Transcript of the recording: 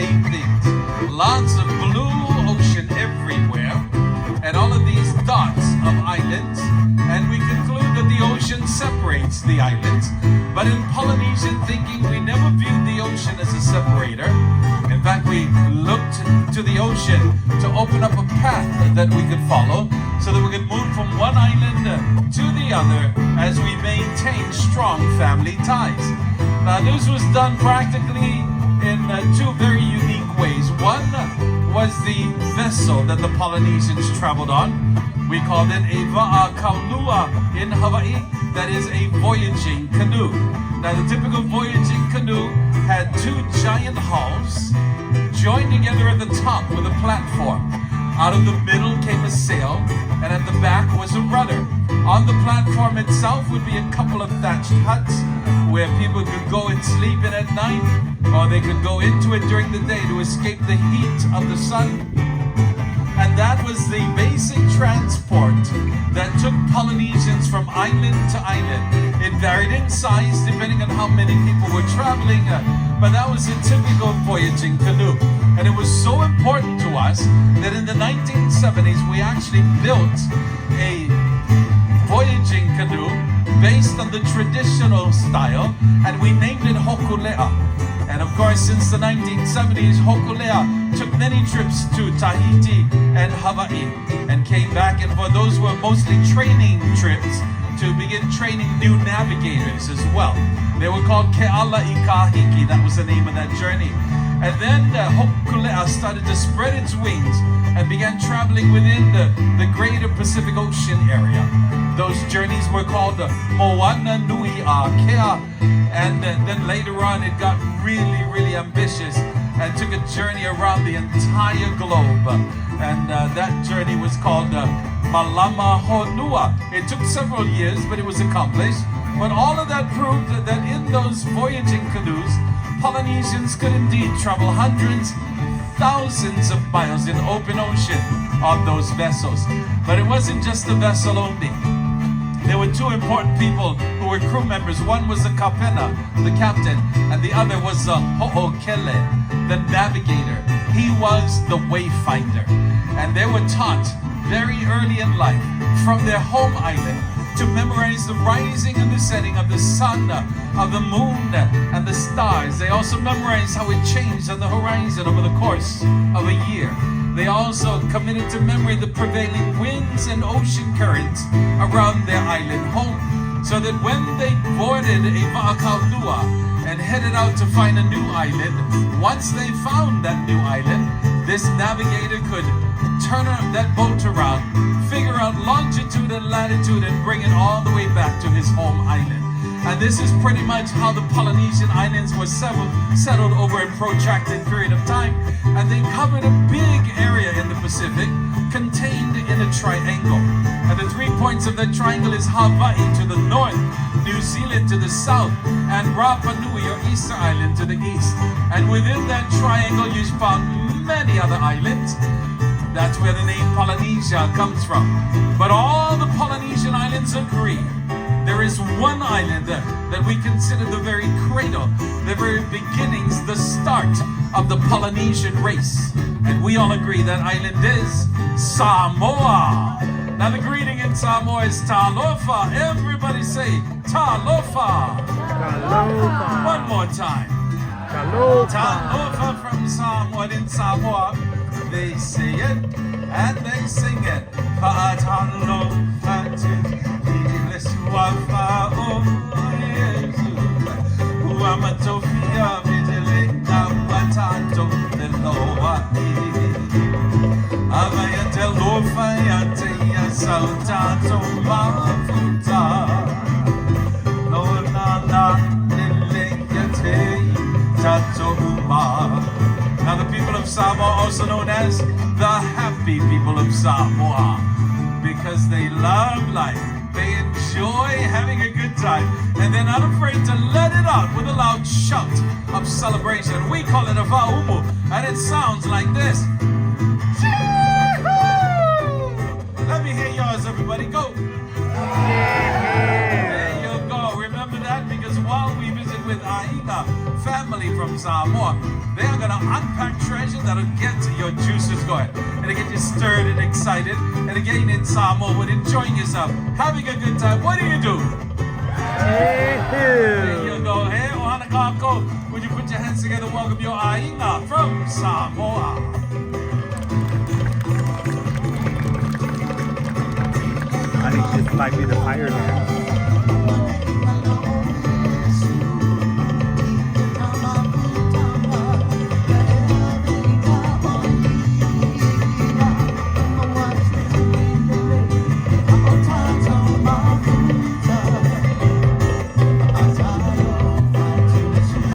same things. Lots of blue ocean everywhere, and all of these dots of islands, and we conclude that the ocean separates the islands. But in Polynesian thinking, we never viewed the ocean as a separator. In fact, we looked to the ocean to open up a path that we could follow so that we could move from one island to the other as we maintain strong family ties. Now, this was done practically in two very unique ways. One was the vessel that the Polynesians traveled on. We called it a va'akaulua in Hawaii. That is a voyaging canoe. Now, the typical voyaging canoe had two giant hulls joined together at the top with a platform. Out of the middle came a sail, and at the back was a rudder. On the platform itself would be a couple of thatched huts where people could go and sleep in at night, or they could go into it during the day to escape the heat of the sun. And that was the basic transport that took Polynesians from island to island. It varied in size depending on how many people were traveling, but that was a typical voyaging canoe. And it was so important to us that in the 1970s we actually built a voyaging canoe based on the traditional style, and we named it Hokulea. And of course, since the 1970s, Hokulea took many trips to Tahiti and Hawaii and came back, and for those who were mostly training trips, to begin training new navigators as well. They were called Keala I Kahiki, that was the name of that journey. And then Hokulea started to spread its wings and began traveling within the greater Pacific Ocean area. Those journeys were called Moana Nui a Kea, and then later on it got really, really ambitious and took a journey around the entire globe. And that journey was called Malama Honua. It took several years, but it was accomplished. But all of that proved that in those voyaging canoes, Polynesians could indeed travel hundreds, thousands of miles in open ocean on those vessels. But it wasn't just the vessel only. There were two important people who were crew members. One was the kapena, the captain, and the other was the ho'okele, the navigator. He was the wayfinder. And they were taught very early in life from their home island to memorize the rising and the setting of the sun, of the moon, and the stars. They also memorized how it changed on the horizon over the course of a year. They also committed to memory the prevailing winds and ocean currents around their island home, so that when they boarded a va'akaulua and headed out to find a new island, once they found that new island, this navigator could turn that boat around, figure out longitude and latitude, and bring it all the way back to his home island. And this is pretty much how the Polynesian islands were settled over a protracted period of time. And they covered a big area in the Pacific, contained in a triangle. And the 3 points of that triangle is Hawaii to the north, New Zealand to the south, and Rapa Nui or Easter Island to the east. And within that triangle you found many other islands. That's where the name Polynesia comes from. But all the Polynesian islands agree. There is one island that we consider the very cradle, the very beginnings, the start of the Polynesian race. And we all agree that island is Samoa. Now the greeting in Samoa is Talofa. Everybody say Talofa. Talofa. One more time. Talofa. Talofa from Samoa. In Samoa, they say it and they sing it. Talofa Wafa o Yesu, Uamatofia Vigilinda Watato Loa Avayate Lofa Yatea Saltato Mafuta Lona Lilekate Tato Uma. Now the people of Samoa, also known as the happy people of Samoa, because they love life. They enjoy having a good time, and they're not afraid to let it out with a loud shout of celebration. We call it a va'umu, and it sounds like this. Let me hear yours, everybody. Go. There you go. Remember that, because while we visit with Aina family from Samoa. They are gonna unpack treasure that'll get your juices going. It'll get you stirred and excited. And again in Samoa, when enjoying yourself, having a good time, what do you do? There you go. Hey, Ohana Kako. Would you put your hands together, welcome your Ainga from Samoa. I think this might be the fire dance.